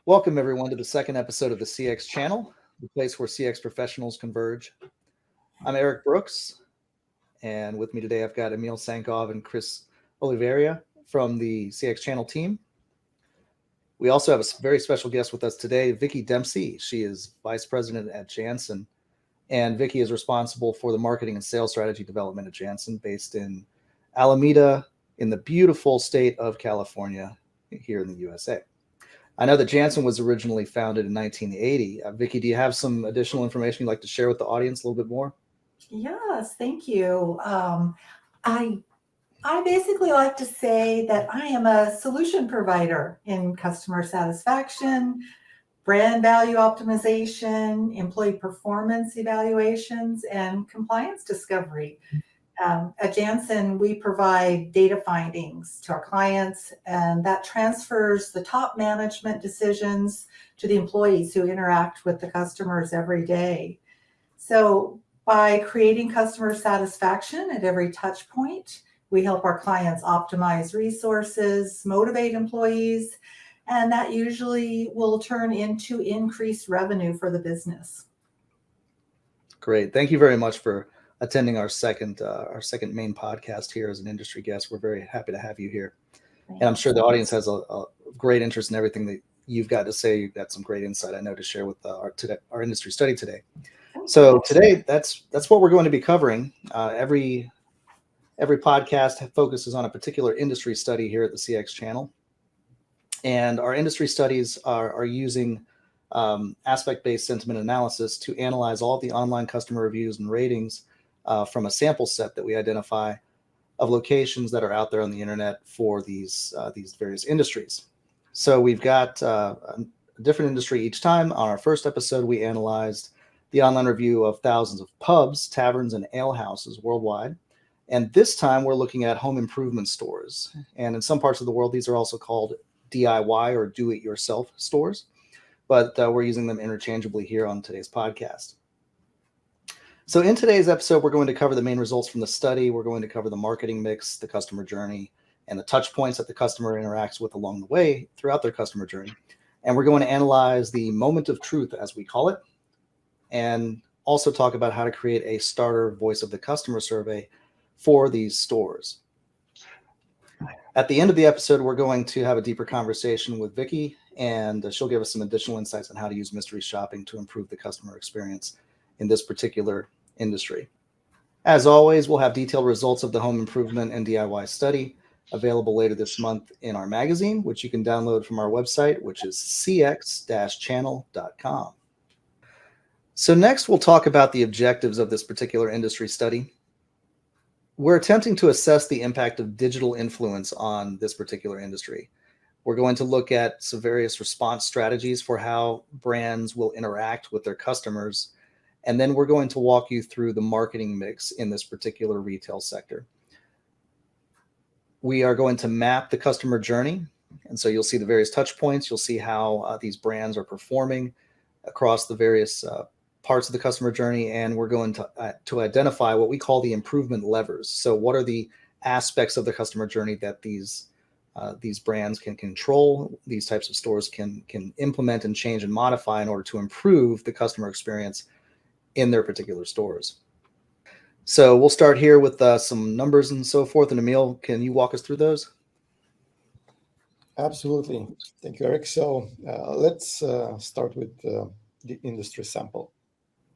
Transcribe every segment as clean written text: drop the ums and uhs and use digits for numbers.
Welcome, everyone, to the second episode of the CX channel, the place where CX professionals converge. I'm Eric Brooks, and with me today I've got Emil Sankov and Chris Oliveira from the CX channel team. We also have a very special guest with us today, Vicki Dempsey. She is Vice President at Jansen, and Vicki is responsible for the marketing and sales strategy development at Jansen, based in Alameda in the beautiful state of California here in the USA. I know that Jansen was originally founded in 1980. Vicki, do you have some additional information you'd like to share with the audience a little bit more? Yes, thank you. I basically like to say that I am a solution provider in customer satisfaction, brand value optimization, employee performance evaluations, and compliance discovery. At Jansen, we provide data findings to our clients, and that transfers the top management decisions to the employees who interact with the customers every day. So by creating customer satisfaction at every touch point, we help our clients optimize resources, motivate employees, and that usually will turn into increased revenue for the business. Great. Thank you very much for attending our second main podcast here as an industry guest. We're very happy to have you here. And I'm sure the audience has a great interest in everything that you've got to say. You've got some great insight, I know, to share with our industry study today. So today, that's what we're going to be covering. Every podcast focuses on a particular industry study here at the CX channel. And our industry studies are using aspect-based sentiment analysis to analyze all of the online customer reviews and ratings from a sample set that we identify of locations that are out there on the internet for these various industries. So we've got a different industry each time. On our first episode, we analyzed the online review of thousands of pubs, taverns, and ale houses worldwide. And this time we're looking at home improvement stores. And in some parts of the world, these are also called DIY or do-it-yourself stores, but we're using them interchangeably here on today's podcast. So in today's episode, we're going to cover the main results from the study. We're going to cover the marketing mix, the customer journey, and the touch points that the customer interacts with along the way throughout their customer journey. And we're going to analyze the moment of truth, as we call it, and also talk about how to create a starter voice of the customer survey for these stores. At the end of the episode, we're going to have a deeper conversation with Vicki, and she'll give us some additional insights on how to use mystery shopping to improve the customer experience in this particular industry. As always, we'll have detailed results of the home improvement and DIY study available later this month in our magazine, which you can download from our website, which is cx-channel.com. So next, we'll talk about the objectives of this particular industry study. We're attempting to assess the impact of digital influence on this particular industry. We're going to look at some various response strategies for how brands will interact with their customers. And then we're going to walk you through the marketing mix in this particular retail sector. We are going to map the customer journey. And so you'll see the various touch points. You'll see how these brands are performing across the various parts of the customer journey. And we're going to identify what we call the improvement levers. So what are the aspects of the customer journey that these brands can control, these types of stores can implement and change and modify in order to improve the customer experience in their particular stores. So we'll start here with some numbers and so forth. And Emil, can you walk us through those? Absolutely. Thank you, Eric. So let's start with the industry sample.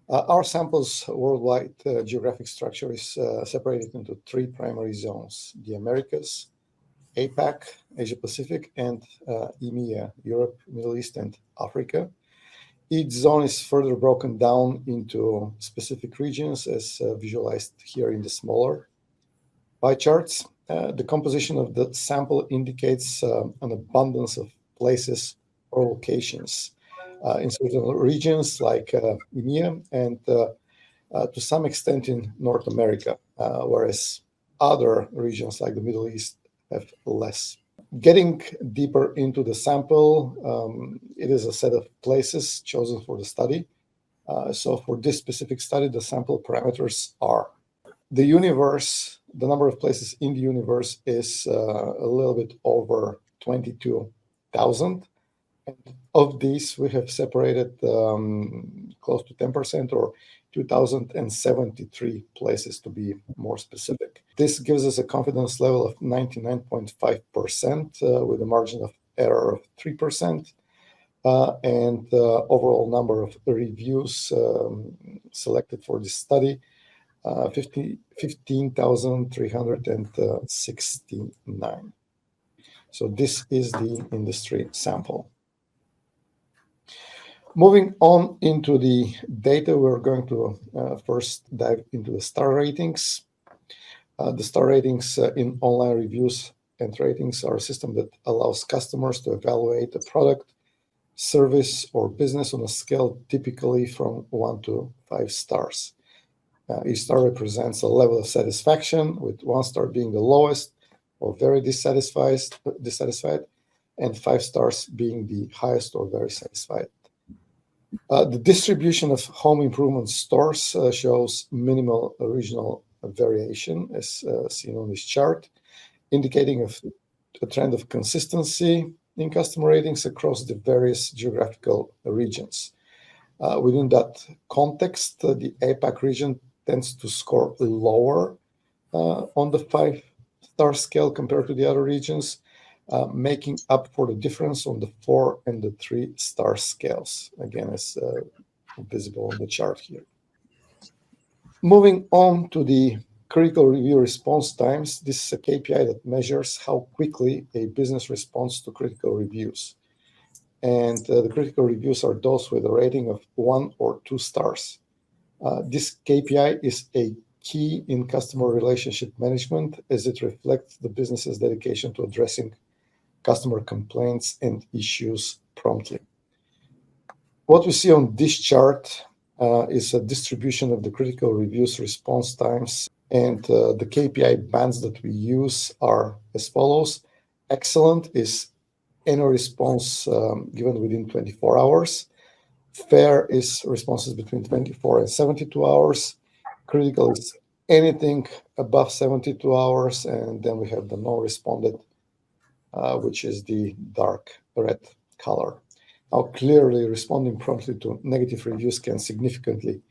Our sample's worldwide geographic structure is separated into three primary zones: the Americas, APAC, Asia Pacific, and EMEA, Europe, Middle East, and Africa. Each zone is further broken down into specific regions, as visualized here in the smaller pie charts. The composition of the sample indicates an abundance of places or locations in certain regions like EMEA and to some extent in North America, whereas other regions like the Middle East have less. Getting deeper into the sample, it is a set of places chosen for the study. So for this specific study, the sample parameters are The universe, the number of places in the universe is a little bit over 22,000. And of these, we have separated close to 10% or 2,073 places to be more specific. This gives us a confidence level of 99.5% with a margin of error of 3%. And the overall number of reviews selected for this study, 15,369. So this is the industry sample. Moving on into the data, we're going to first dive into the star ratings. The star ratings in online reviews and ratings are a system that allows customers to evaluate a product, service, or business on a scale typically from 1 to 5 stars. Each star represents a level of satisfaction, with 1 star being the lowest or very dissatisfied, and 5 stars being the highest or very satisfied. The distribution of home improvement stores shows minimal regional variation, as seen on this chart, indicating a trend of consistency in customer ratings across the various geographical regions. Within that context, the APAC region tends to score lower on the 5-star scale compared to the other regions, making up for the difference on the 4 and the 3-star scales, again, as visible on the chart here. Moving on to the critical review response times, this is a KPI that measures how quickly a business responds to critical reviews. And the critical reviews are those with a rating of 1 or 2 stars. This KPI is a key in customer relationship management, as it reflects the business's dedication to addressing customer complaints and issues promptly. What we see on this chart is a distribution of the critical reviews response times, and the KPI bands that we use are as follows. Excellent is any response given within 24 hours. Fair is responses between 24 and 72 hours. Critical is anything above 72 hours, and then we have the non-responded, which is the dark red color. Now, clearly, responding promptly to negative reviews can significantly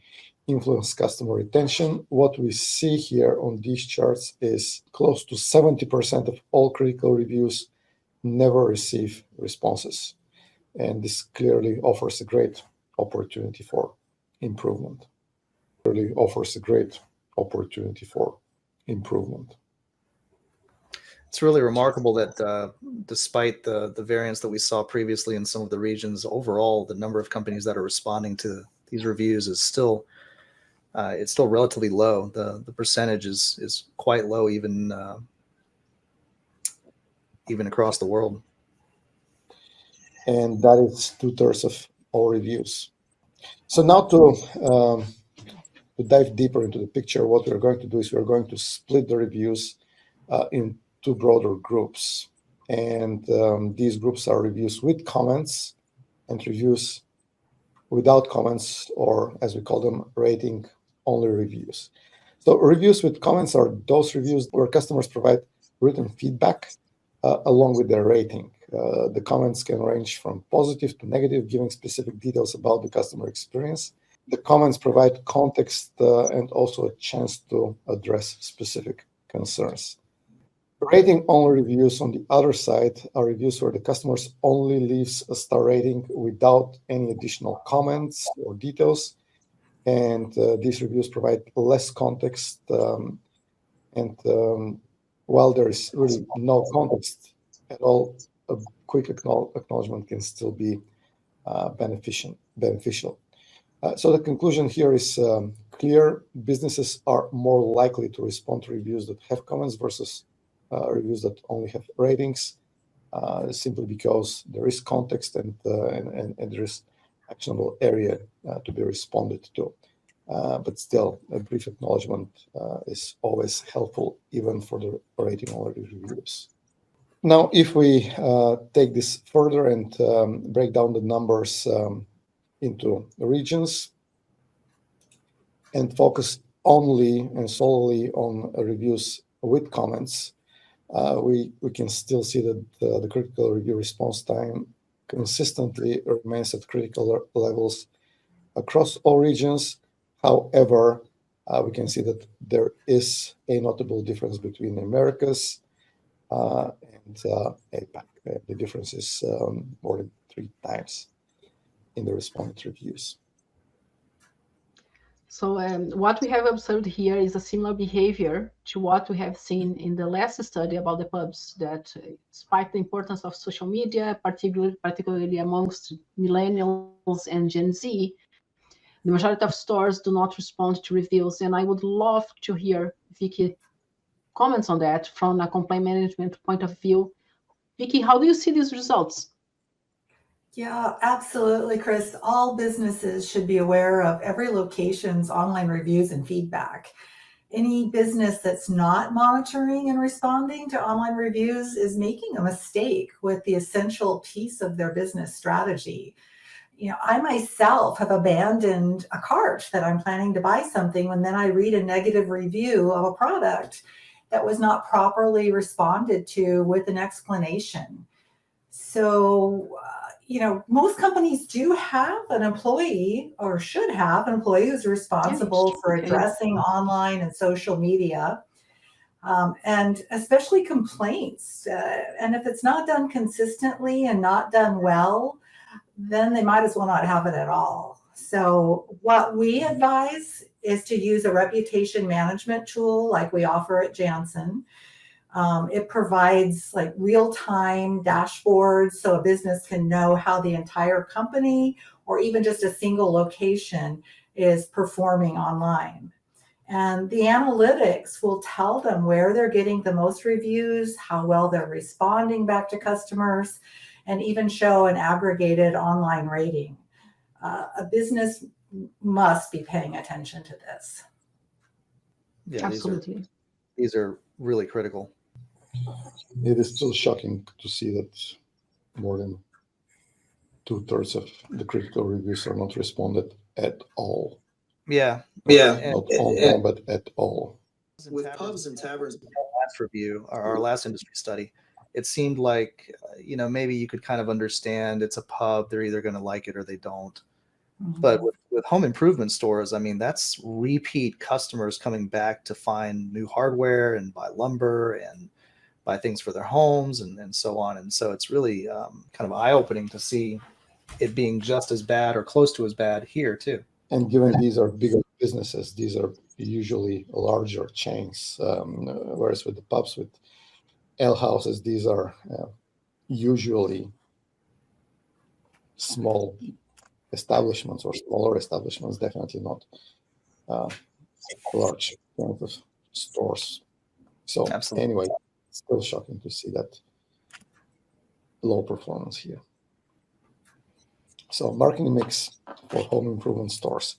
influence customer retention. What we see here on these charts is close to 70% of all critical reviews never receive responses. And this clearly offers a great opportunity for improvement. It's really remarkable that despite the variance that we saw previously in some of the regions, overall, the number of companies that are responding to these reviews is still it's still relatively low. The percentage is quite low, even across the world. And that is 2/3 of all reviews. So now to dive deeper into the picture, what we're going to do is we're going to split the reviews in 2 broader groups. And these groups are reviews with comments and reviews without comments, or as we call them, rating-only reviews. So reviews with comments are those reviews where customers provide written feedback along with their rating. The comments can range from positive to negative, giving specific details about the customer experience. The comments provide context and also a chance to address specific concerns. Rating-only reviews, on the other side, are reviews where the customers only leaves a star rating without any additional comments or details. And these reviews provide less context. While there is really no context at all, a quick acknowledgement can still be beneficial. So the conclusion here is clear. Businesses are more likely to respond to reviews that have comments versus reviews that only have ratings, simply because there is context and there is actionable area to be responded to. But still, a brief acknowledgement is always helpful, even for the rating-only reviews. Now, if we take this further and break down the numbers into regions and focus only and solely on reviews with comments, we can still see that the critical review response time consistently remains at critical levels across all regions. However, we can see that there is a notable difference between Americas and APAC. The difference is more than 3 times in the respondent reviews. So what we have observed here is a similar behavior to what we have seen in the last study about the pubs, that despite the importance of social media, particularly amongst millennials and Gen Z, the majority of stores do not respond to reviews. And I would love to hear Vicki comments on that from a complaint management point of view. Vicki, how do you see these results? Yeah, absolutely, Chris. All businesses should be aware of every location's online reviews and feedback. Any business that's not monitoring and responding to online reviews is making a mistake with the essential piece of their business strategy. I myself have abandoned a cart that I'm planning to buy something when then I read a negative review of a product that was not properly responded to with an explanation. So, most companies do have an employee, or should have an employee, who's responsible for addressing online and social media, and especially complaints. And if it's not done consistently and not done well, then they might as well not have it at all. So what we advise is to use a reputation management tool like we offer at Jansen. It provides like real-time dashboards so a business can know how the entire company or even just a single location is performing online. And the analytics will tell them where they're getting the most reviews, how well they're responding back to customers, and even show an aggregated online rating. A business must be paying attention to this. Yeah, absolutely. These are really critical. It is still shocking to see that more than 2/3 of the critical reviews are not responded at all. Yeah. Not on time, but at all. With pubs and taverns, last review, our last industry study, it seemed like, maybe you could kind of understand it's a pub. They're either going to like it or they don't. Mm-hmm. But with home improvement stores, I mean, that's repeat customers coming back to find new hardware and buy lumber and buy things for their homes and so on. And so it's really kind of eye-opening to see it being just as bad or close to as bad here too. And given these are bigger businesses, these are usually larger chains, whereas with the pubs, with ale houses, these are usually small establishments or smaller establishments, definitely not large kinds of stores. So absolutely. Anyway, it's still shocking to see that low performance here. So marketing mix for home improvement stores.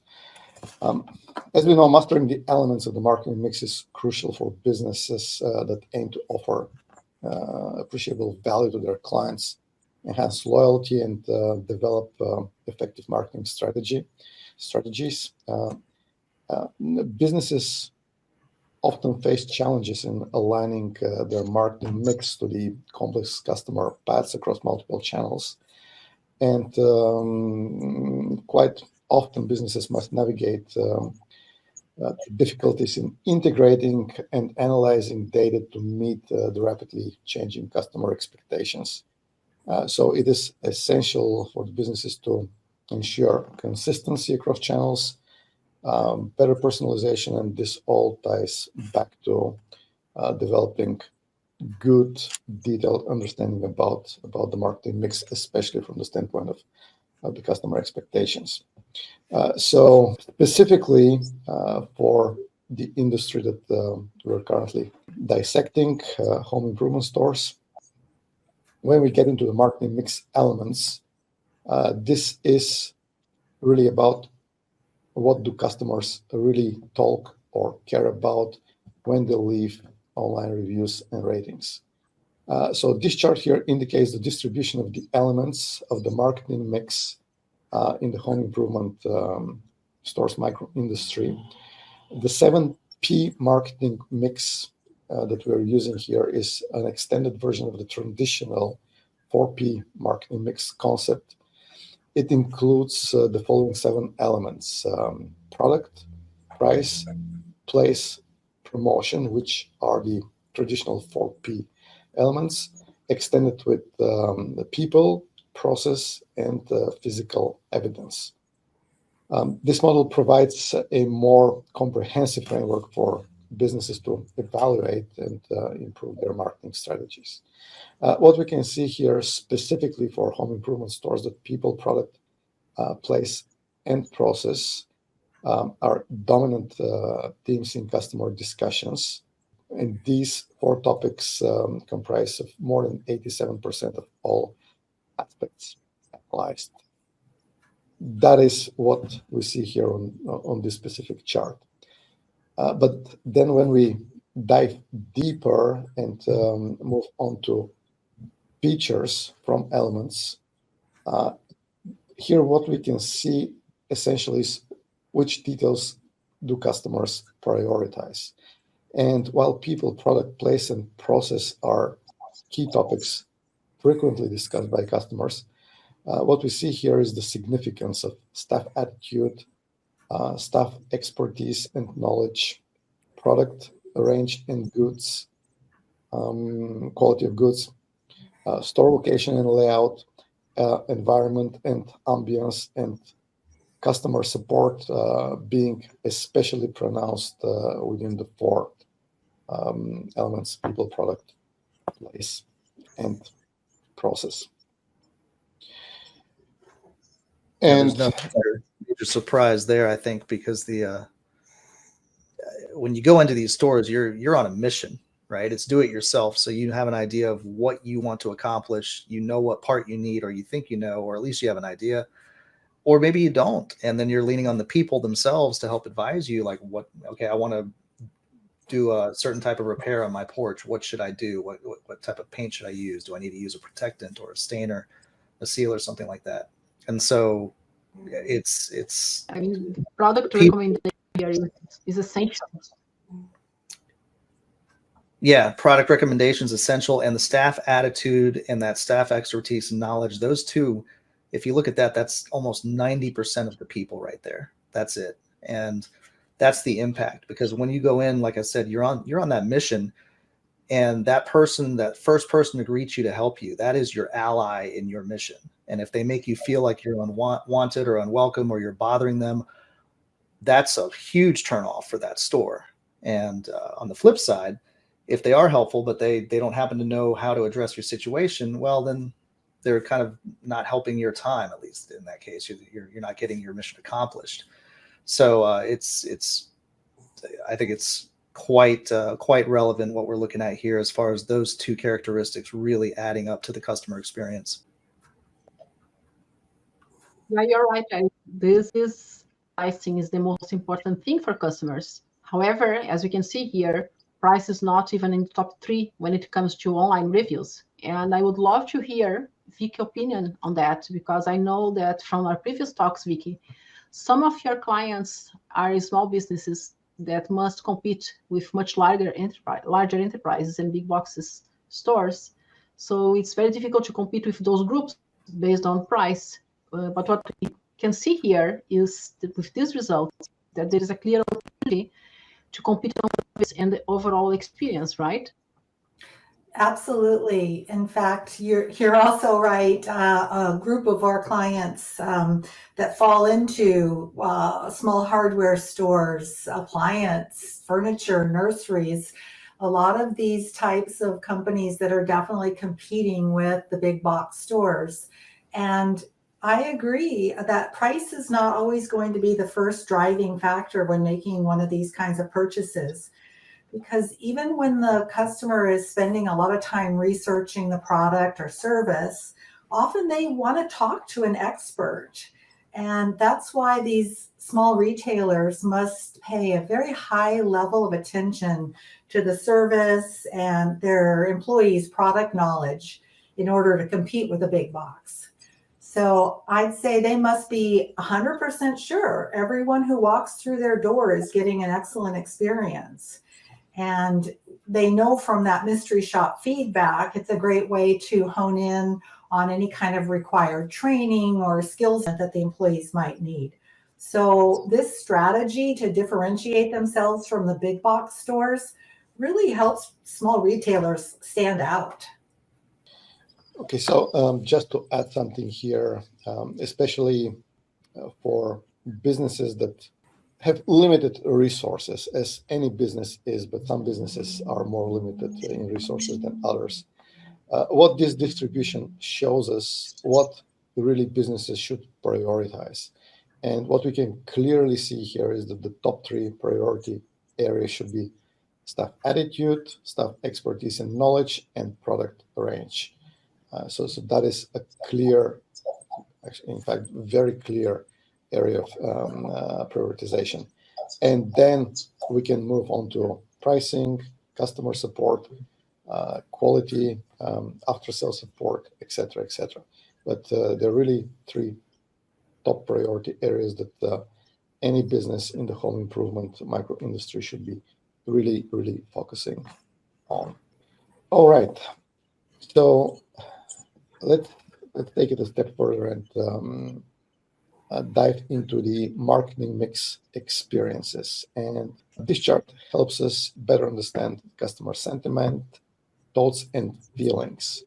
As we know, mastering the elements of the marketing mix is crucial for businesses that aim to offer appreciable value to their clients, enhance loyalty, and develop effective marketing strategies. Businesses often face challenges in aligning their marketing mix to the complex customer paths across multiple channels. And quite often businesses must navigate difficulties in integrating and analyzing data to meet the rapidly changing customer expectations. So it is essential for the businesses to ensure consistency across channels, better personalization, and this all ties back to developing good, detailed understanding about the marketing mix, especially from the standpoint of the customer expectations. So specifically for the industry that we're currently dissecting, home improvement stores, when we get into the marketing mix elements, this is really about what do customers really talk or care about when they leave online reviews and ratings. So this chart here indicates the distribution of the elements of the marketing mix in the home improvement stores micro industry. The 7P marketing mix that we're using here is an extended version of the traditional 4P marketing mix concept. It includes the following 7 elements: product, price, place, promotion, which are the traditional 4P elements, extended with the people, process, and physical evidence. This model provides a more comprehensive framework for businesses to evaluate and improve their marketing strategies. What we can see here specifically for home improvement stores, that people, product, place, and process are dominant themes in customer discussions. And these 4 topics comprise of more than 87% of all aspects analyzed. That is what we see here on this specific chart. But then when we dive deeper and move on to features from elements, here what we can see essentially is which details do customers prioritize. And while people, product, place, and process are key topics frequently discussed by customers, what we see here is the significance of staff attitude, staff expertise and knowledge, product range and goods, quality of goods, store location and layout, environment and ambience, and customer support being especially pronounced within the 4 elements: people, product, place, and process. And there's no major surprise there, I think, because when you go into these stores, you're on a mission, right? It's do it yourself. So you have an idea of what you want to accomplish. You know what part you need, or you think you know, or at least you have an idea, or maybe you don't. And then you're leaning on the people themselves to help advise you, like, okay, I want to do a certain type of repair on my porch. What should I do? What type of paint should I use? Do I need to use a protectant or a stainer, a seal, or something like that? And so it's I mean, the product recommendation here is essential. Yeah, product recommendation is essential, and the staff attitude and that staff expertise and knowledge, those two, if you look at that, that's almost 90% of the people right there. That's it. And that's the impact, because when you go in, like I said, you're on that mission, and that person, that first person to greet you to help you, that is your ally in your mission. And if they make you feel like you're unwanted or unwelcome, or you're bothering them, that's a huge turnoff for that store. And on the flip side, if they are helpful, but they don't happen to know how to address your situation, well, then they're kind of not helping your time. At least in that case, you're not getting your mission accomplished. So I think it's quite relevant what we're looking at here, as far as those 2 characteristics really adding up to the customer experience. Yeah, you're right. Pricing is the most important thing for customers. However, as we can see here, price is not even in the top 3 when it comes to online reviews. And I would love to hear Vicki's opinion on that, because I know that from our previous talks, Vicki, some of your clients are small businesses that must compete with much larger enterprises and big boxes stores. So it's very difficult to compete with those groups based on price. But what we can see here is that with these results, that there is a clear opportunity to compete on price and the overall experience, right? Absolutely. In fact, you're also right. A group of our clients that fall into small hardware stores, appliance, furniture, nurseries, a lot of these types of companies that are definitely competing with the big box stores. And I agree that price is not always going to be the first driving factor when making one of these kinds of purchases. Because even when the customer is spending a lot of time researching the product or service, often they want to talk to an expert. And that's why these small retailers must pay a very high level of attention to the service and their employees' product knowledge in order to compete with a big box. So I'd say they must be 100% sure everyone who walks through their door is getting an excellent experience. And they know from that mystery shop feedback, it's a great way to hone in on any kind of required training or skills that the employees might need. So this strategy to differentiate themselves from the big box stores really helps small retailers stand out. Okay, so just to add something here, especially for businesses that have limited resources, as any business is, but some businesses are more limited in resources than others. What this distribution shows us, what really businesses should prioritize. And what we can clearly see here is that the top three priority areas should be staff attitude, staff expertise and knowledge, and product range. So that is a clear, actually, in fact, very clear area of prioritization. And then we can move on to pricing, customer support, quality, after-sales support, etc., etc. But there are really three top priority areas that any business in the home improvement micro industry should be really, really focusing on. All right. So let's take it a step further and dive into the marketing mix experiences. And this chart helps us better understand customer sentiment, thoughts, and feelings.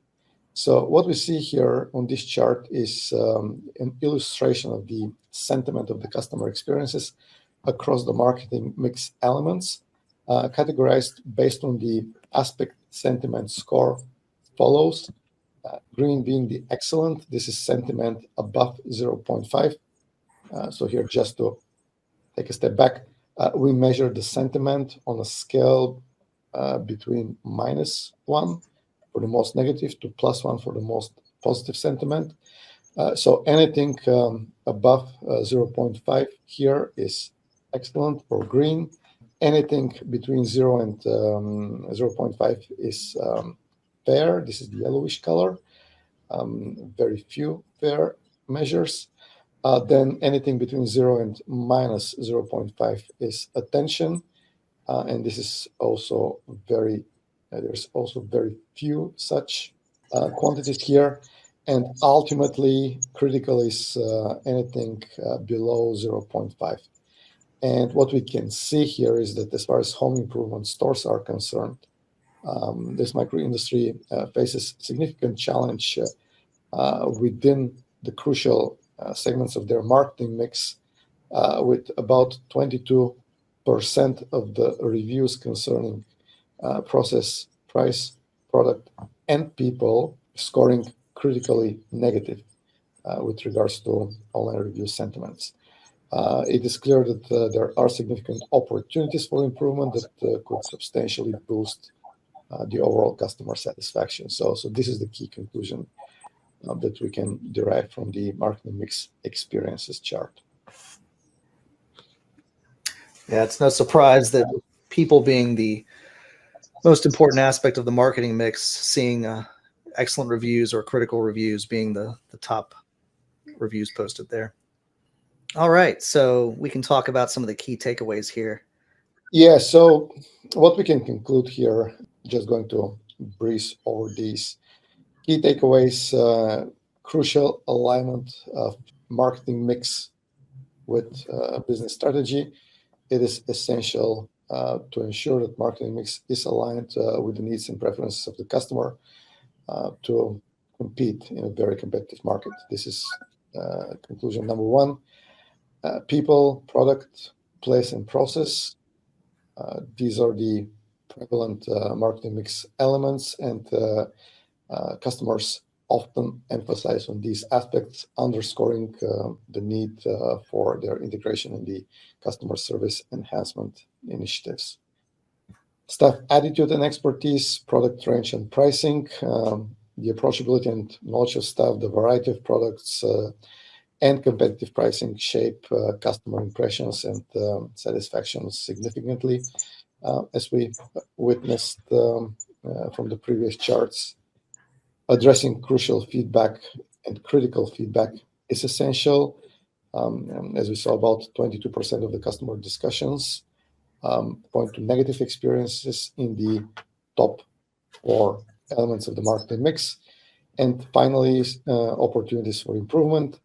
So what we see here on this chart is an illustration of the sentiment of the customer experiences across the marketing mix elements, categorized based on the aspect sentiment score follows. Green being the excellent, this is sentiment above 0.5. So here, just to take a step back, we measure the sentiment on a scale between -1 for the most negative to +1 for the most positive sentiment. So anything above 0.5 here is excellent or green. Anything between 0 and 0.5 is fair. This is the yellowish color. Very few fair measures. Then anything between 0 and -0.5 is attention. And this is also there's also very few such quantities here. And ultimately, critical is anything below 0.5. And what we can see here is that as far as home improvement stores are concerned, this micro industry faces significant challenge within the crucial segments of their marketing mix, with about 22% of the reviews concerning process, price, product, and people scoring critically negative with regards to online review sentiments. It is clear that there are significant opportunities for improvement that could substantially boost the overall customer satisfaction. So this is the key conclusion that we can derive from the marketing mix experiences chart. Yeah, it's no surprise that people being the most important aspect of the marketing mix, seeing excellent reviews or critical reviews being the top reviews posted there. All right, so we can talk about some of the key takeaways here. Yeah, so what we can conclude here, just going to breeze over these key takeaways: crucial alignment of marketing mix with business strategy. It is essential to ensure that marketing mix is aligned with the needs and preferences of the customer to compete in a very competitive market. This is conclusion number one. People, product, place, and process. These are the prevalent marketing mix elements, and customers often emphasize on these aspects, underscoring the need for their integration in the customer service enhancement initiatives. Staff attitude and expertise, product range and pricing, the approachability and knowledge of staff, the variety of products, and competitive pricing shape customer impressions and satisfaction significantly, as we witnessed from the previous charts. Addressing crucial feedback and critical feedback is essential. As we saw, about 22% of the customer discussions point to negative experiences in the top 4 elements of the marketing mix. And finally, opportunities for improvement.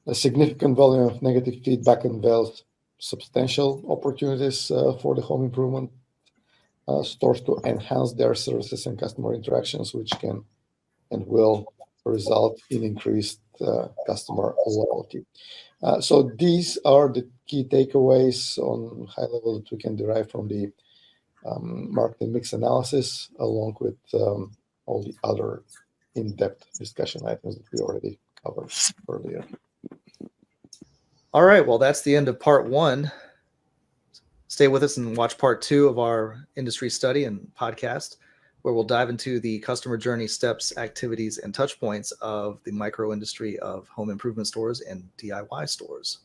A significant volume of negative feedback unveils substantial opportunities for the home improvement stores to enhance their services and customer interactions, which can and will result in increased customer loyalty. So these are the key takeaways on high level that we can derive from the marketing mix analysis, along with all the other in-depth discussion items that we already covered earlier. All right, well, that's the end of part 1. Stay with us and watch part 2 of our industry study and podcast, where we'll dive into the customer journey steps, activities, and touch points of the micro industry of home improvement stores and DIY stores.